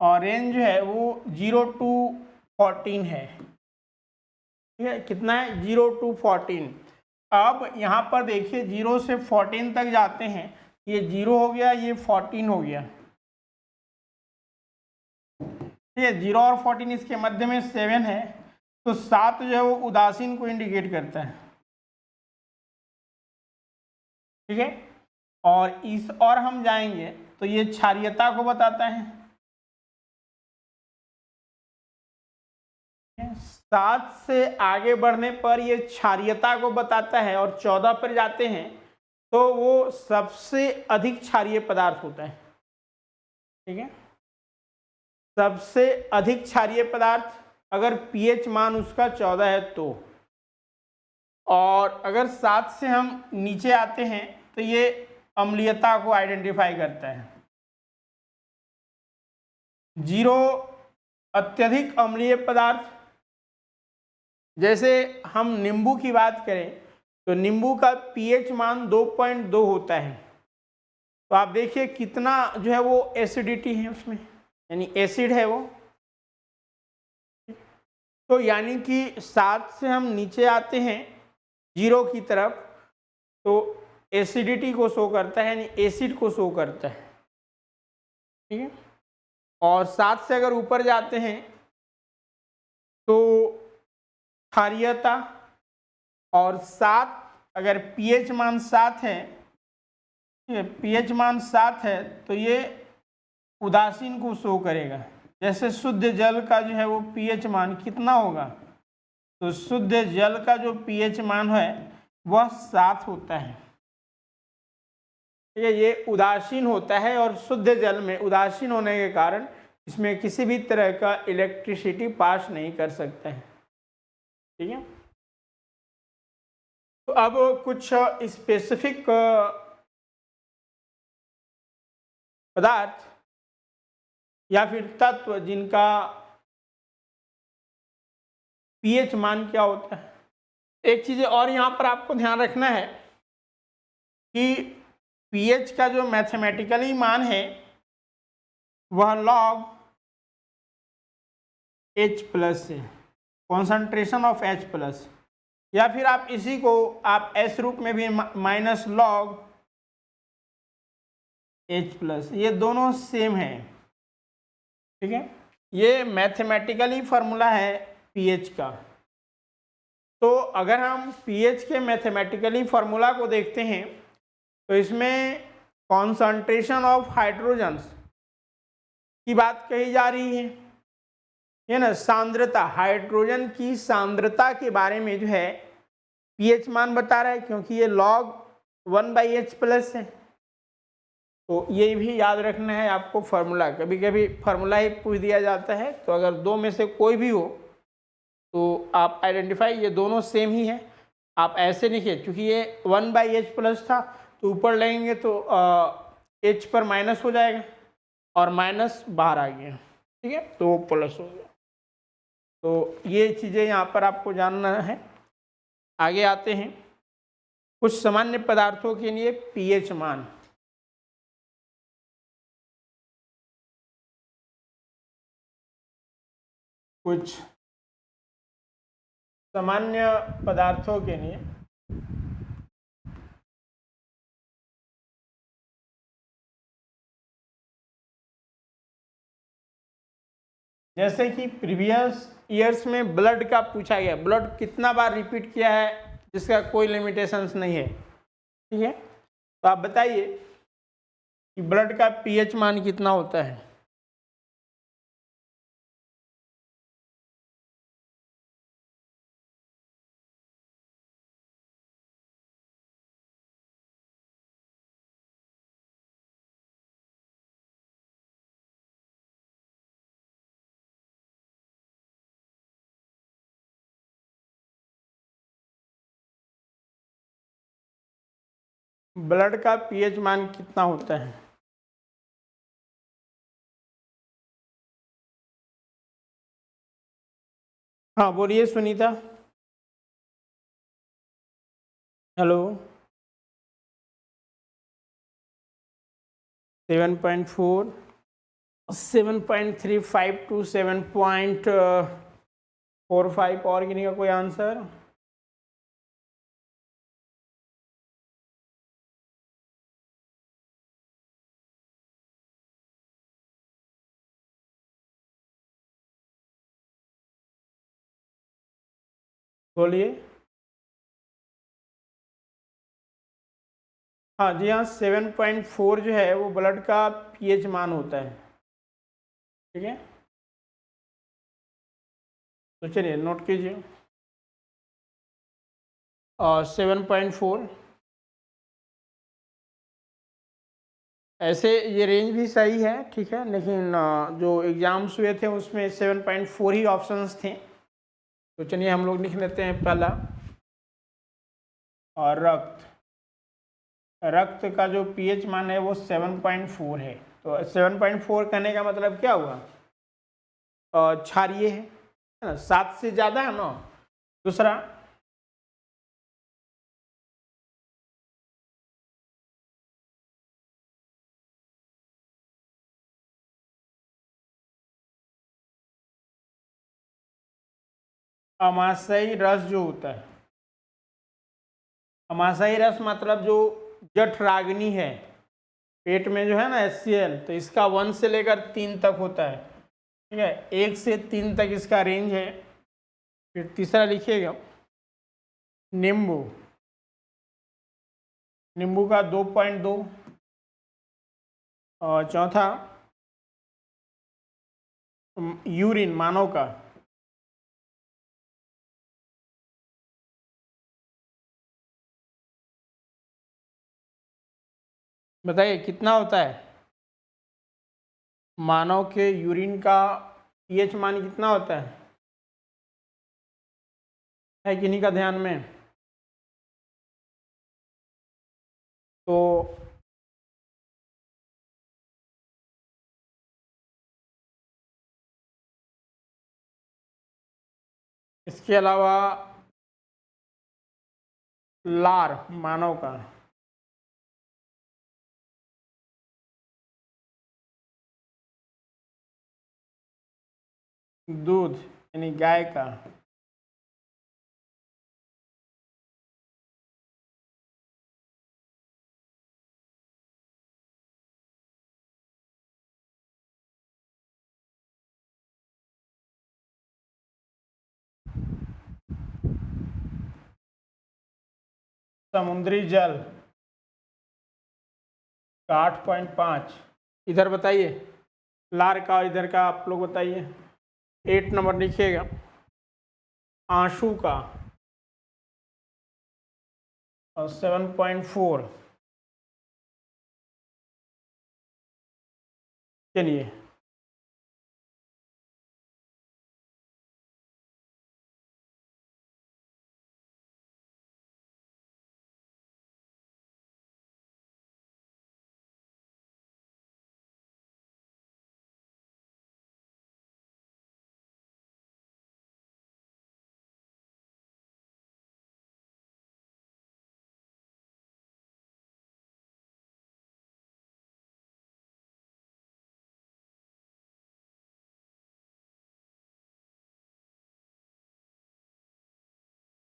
और रेंज जो है वो 0 to 14 है। ठीक है, कितना है? 0 to 14। अब यहाँ पर देखिए 0 से 14 तक जाते हैं, ये 0 हो गया, ये 14 हो गया, ठीक है। 0 और 14 इसके मध्य में 7 है, तो 7 जो है वो उदासीन को इंडिकेट करता है, ठीक है। और इस और हम जाएंगे तो ये क्षारीयता को बताता है, 7 से आगे बढ़ने पर ये क्षारीयता को बताता है, और 14 पर जाते हैं तो वो सबसे अधिक क्षारीय पदार्थ होता है, ठीक है। सबसे अधिक क्षारीय पदार्थ अगर पीएच मान उसका 14 है तो, और अगर 7 से हम नीचे आते हैं तो ये अम्लीयता को आइडेंटिफाई करता है। 0 अत्यधिक अम्लीय पदार्थ, जैसे हम नींबू की बात करें तो नींबू का पीएच मान 2.2 होता है, तो आप देखिए कितना जो है वो एसिडिटी है उसमें, यानी एसिड है वो। तो यानी कि 7 से हम नीचे आते हैं 0 की तरफ तो एसिडिटी को शो करता है, यानी एसिड को शो करता है, ठीक है। और 7 से अगर ऊपर जाते हैं तो क्षारीयता, और 7 अगर पीएच मान 7 है, पीएच मान 7 है तो ये उदासीन को शो करेगा। जैसे शुद्ध जल का जो है वो पीएच मान कितना होगा, तो शुद्ध जल का जो पीएच मान है वह 7 होता है, ये उदासीन होता है, और शुद्ध जल में उदासीन होने के कारण इसमें किसी भी तरह का इलेक्ट्रिसिटी पास नहीं कर सकता है, ठीक है। तो अब कुछ स्पेसिफिक पदार्थ या फिर तत्व जिनका पीएच मान क्या होता है। एक चीज़ और यहाँ पर आपको ध्यान रखना है कि पीएच का जो मैथमेटिकली मान है वह log H प्लस है, कॉन्सेंट्रेशन ऑफ H प्लस, या फिर आप इसी को आप एस रूप में भी माइनस log H प्लस, ये दोनों सेम है, ठीक है। ये मैथमेटिकली फार्मूला है पीएच का। तो अगर हम पीएच के मैथमेटिकली फार्मूला को देखते हैं तो इसमें कॉन्सेंट्रेशन ऑफ हाइड्रोजन्स की बात कही जा रही है ना, सांद्रता, हाइड्रोजन की सांद्रता के बारे में जो है पीएच मान बता रहा है, क्योंकि ये log 1/H प्लस है। तो ये भी याद रखना है आपको फार्मूला, कभी कभी फार्मूला ही पूछ दिया जाता है, तो अगर दो में से कोई भी हो तो आप आइडेंटिफाई, ये दोनों सेम ही है, आप ऐसे लिखिए, क्योंकि ये 1/H प्लस था तो ऊपर लेंगे तो H पर माइनस हो जाएगा और माइनस बाहर आ गया, ठीक है, तो वो प्लस हो गया। तो ये चीज़ें यहाँ पर आपको जानना है। आगे आते हैं कुछ सामान्य पदार्थों के लिए पीएच मान। कुछ सामान्य पदार्थों के लिए जैसे कि प्रीवियस ईयर्स में ब्लड का पूछा गया, ब्लड कितना बार रिपीट किया है जिसका कोई लिमिटेशंस नहीं है, ठीक है। तो आप बताइए कि ब्लड का पीएच मान कितना होता है। ब्लड का पीएच मान कितना होता है। हाँ बोलिए सुनीता। हेलो। 7.4, 7.35 to 7.45 और गिनी का कोई आंसर। बोलिए। हाँ जी हाँ, 7.4 जो है वो ब्लड का पीएच मान होता है। ठीक है, तो चलिए नोट कीजिए। 7.4। ऐसे ये रेंज भी सही है, ठीक है, लेकिन जो एग्जाम्स हुए थे उसमें 7.4 ही ऑप्शंस थे। तो चलिए हम लोग लिख लेते हैं पहला। और रक्त का जो पीएच मान है वो 7.4 है। तो 7.4 कहने का मतलब क्या हुआ? क्षारीय है ना, 7 से ज़्यादा है ना। दूसरा, अमाशयी रस जो होता है, अमाशयी रस मतलब जो जठराग्नि है, पेट में जो है ना HCl, तो इसका 1 से लेकर 3 तक होता है। ठीक है, 1 से 3 तक इसका रेंज है। फिर तीसरा लिखिएगा नींबू, नींबू का 2.2। और चौथा यूरिन मानव का, बताइए कितना होता है? मानव के यूरिन का पीएच मान कितना होता है किन्हीं का ध्यान में? तो इसके अलावा लार मानव का, दूध यानी गाय का, समुद्री जल का 8.5। इधर बताइए लार का, इधर का आप लोग बताइए। 8 नंबर लिखिएगा आंसू का, और 7.4। चलिए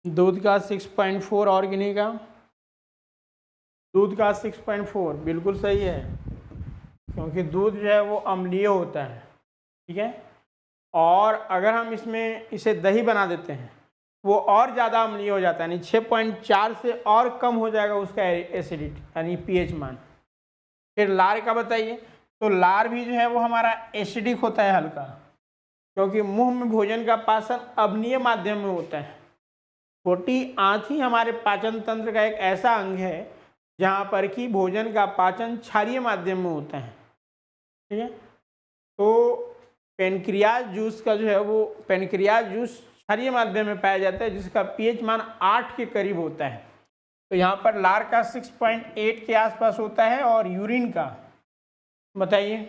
दूध का 6.4 और किन्हीं का? दूध का 6.4 बिल्कुल सही है, क्योंकि दूध जो है वो अम्लीय होता है। ठीक है, और अगर हम इसमें इसे दही बना देते हैं वो और ज़्यादा अम्लीय हो जाता है, यानी 6.4 से और कम हो जाएगा उसका एसिडिटी यानी पीएच मान। फिर लार का बताइए। तो लार भी जो है वो हमारा एसिडिक होता है हल्का, क्योंकि मुंह में भोजन का पाचन अवनीय माध्यम में होता है। छोटी आंत ही हमारे पाचन तंत्र का एक ऐसा अंग है जहाँ पर कि भोजन का पाचन क्षारीय माध्यम में होता है। ठीक है, तो पेनक्रियाज जूस का जो है वो पेनक्रियाज जूस क्षारीय माध्यम में पाया जाता है, जिसका पीएच मान 8 के करीब होता है। तो यहाँ पर लार का 6.8 के आसपास होता है, और यूरिन का बताइए।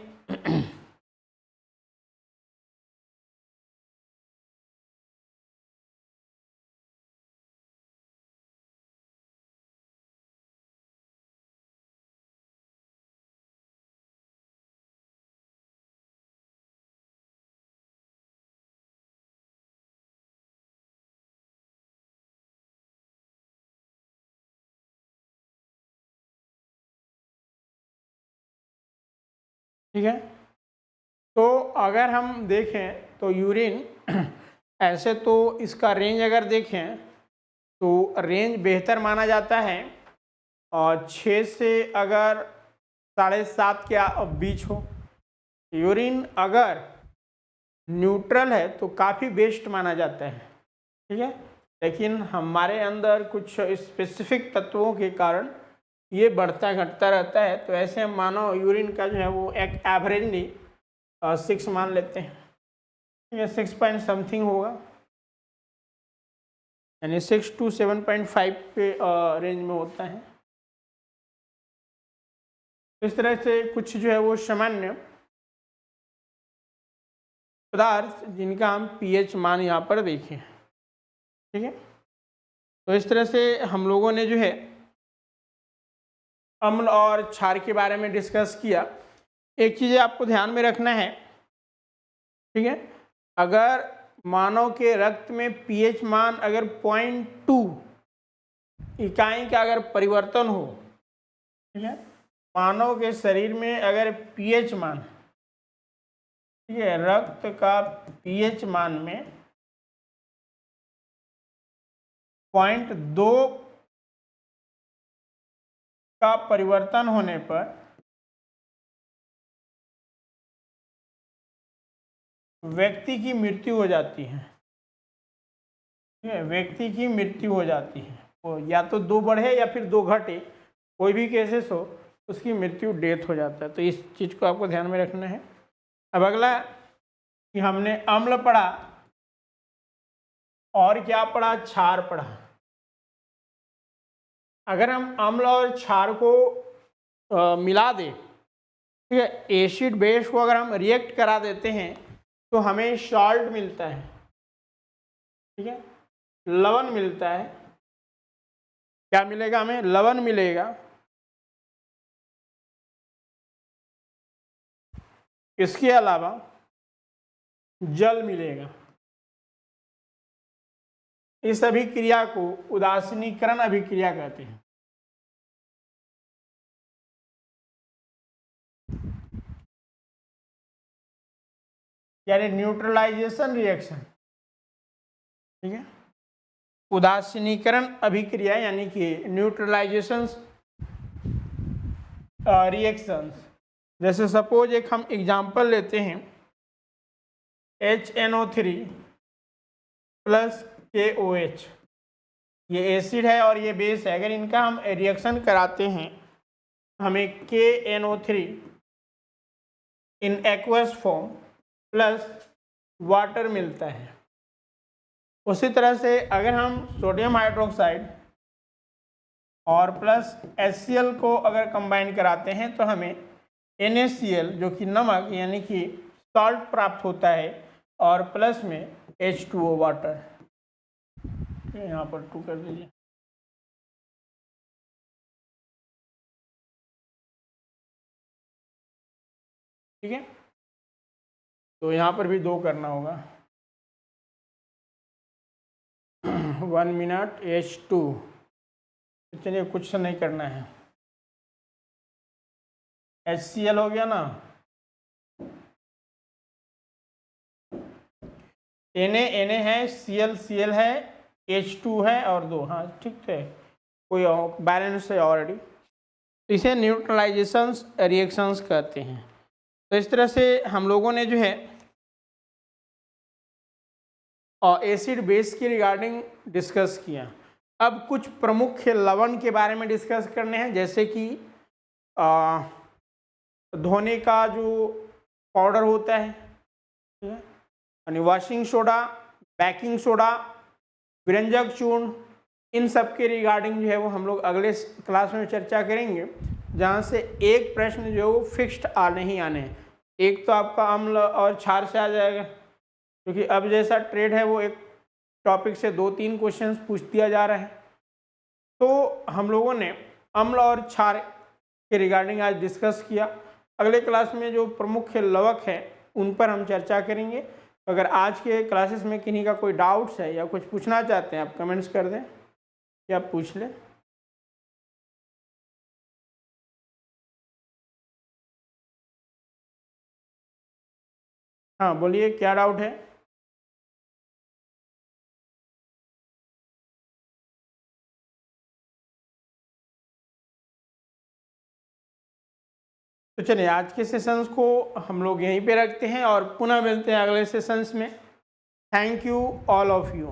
ठीक है, तो अगर हम देखें तो यूरिन ऐसे तो इसका रेंज अगर देखें तो रेंज बेहतर माना जाता है और 6 से अगर 7.5 के बीच हो। यूरिन अगर न्यूट्रल है तो काफ़ी बेस्ट माना जाता है, ठीक है। लेकिन हमारे अंदर कुछ स्पेसिफिक तत्वों के कारण ये बढ़ता घटता रहता है, तो ऐसे हम मानो यूरिन का जो है वो एक एवरेजली 6 मान लेते हैं, ठीक है, 6 पॉइंट समथिंग होगा, यानी 6 to 7.5 के रेंज में होता है। इस तरह से कुछ जो है वो सामान्य पदार्थ जिनका हम पीएच मान यहाँ पर देखें, ठीक है। तो इस तरह से हम लोगों ने जो है अम्ल और क्षार के बारे में डिस्कस किया। एक चीज़ आपको ध्यान में रखना है, ठीक है, अगर मानव के रक्त में पीएच मान अगर 0.2 इकाई का अगर परिवर्तन हो, ठीक है, मानव के शरीर में अगर पीएच मान, ठीक है, रक्त का पीएच मान में 0.2 का परिवर्तन होने पर व्यक्ति की मृत्यु हो जाती है, ठीक है, व्यक्ति की मृत्यु हो जाती है। वो या तो 2 बढ़े या फिर 2 घटे, कोई भी केसेस हो उसकी मृत्यु डेथ हो जाता है। तो इस चीज़ को आपको ध्यान में रखना है। अब अगला कि हमने अम्ल पढ़ा और क्या पढ़ा, क्षार पढ़ा। अगर हम अम्ल और क्षार को मिला दें, ठीक है, एसिड बेस को अगर हम रिएक्ट करा देते हैं तो हमें सॉल्ट मिलता है, ठीक है, लवण मिलता है। क्या मिलेगा हमें, लवण मिलेगा। इसके अलावा जल मिलेगा। इस अभिक्रिया को उदासीनीकरण अभिक्रिया कहते हैं। यानी न्यूट्रलाइजेशन रिएक्शन, ठीक है, उदासीनीकरण अभिक्रिया यानी कि न्यूट्रलाइजेशन रिएक्शंस। जैसे सपोज एक हम एग्जांपल लेते हैं, HNO3 प्लस KOH, ये एसिड है और ये बेस है। अगर इनका हम रिएक्शन कराते हैं हमें KNO3 in aqueous form plus water मिलता है। उसी तरह से अगर हम सोडियम हाइड्रोक्साइड और प्लस HCl को अगर कंबाइन कराते हैं तो हमें NaCl जो कि नमक यानी कि सॉल्ट प्राप्त होता है और प्लस में H2O वाटर। यहाँ पर 2 कर दीजिए। ठीक है, तो यहाँ पर भी 2 करना होगा। 1 मिनट H2, चलिए कुछ नहीं करना है। HCl हो गया ना, Na है, Cl है, H2 है और 2, हाँ ठीक है, कोई बैलेंस है ऑलरेडी। तो इसे न्यूट्रलाइजेशन रिएक्शंस कहते हैं। तो इस तरह से हम लोगों ने जो है और एसिड बेस की रिगार्डिंग डिस्कस किया। अब कुछ प्रमुख लवण के बारे में डिस्कस करने हैं, जैसे कि धोने का जो पाउडर होता है, ठीक है, यानी वॉशिंग सोडा, बेकिंग सोडा, व्यंजक चूर्ण, इन सब के रिगार्डिंग जो है वो हम लोग अगले क्लास में चर्चा करेंगे, जहाँ से एक प्रश्न जो है वो फिक्स्ड नहीं आने हैं। एक तो आपका अम्ल और क्षार से आ जाएगा, क्योंकि अब जैसा ट्रेड है वो एक टॉपिक से 2-3 क्वेश्चंस पूछ दिया जा रहा है। तो हम लोगों ने अम्ल और क्षार के रिगार्डिंग आज डिस्कस किया। अगले क्लास में जो प्रमुख लवक है उन पर हम चर्चा करेंगे। अगर आज के क्लासेस में किन्हीं का कोई डाउट्स है या कुछ पूछना चाहते हैं, आप कमेंट्स कर दें या पूछ लें। हाँ बोलिए, क्या डाउट है। तो चलिए आज के सेशंस को हम लोग यहीं पे रखते हैं और पुनः मिलते हैं अगले सेशंस में। Thank you all of you.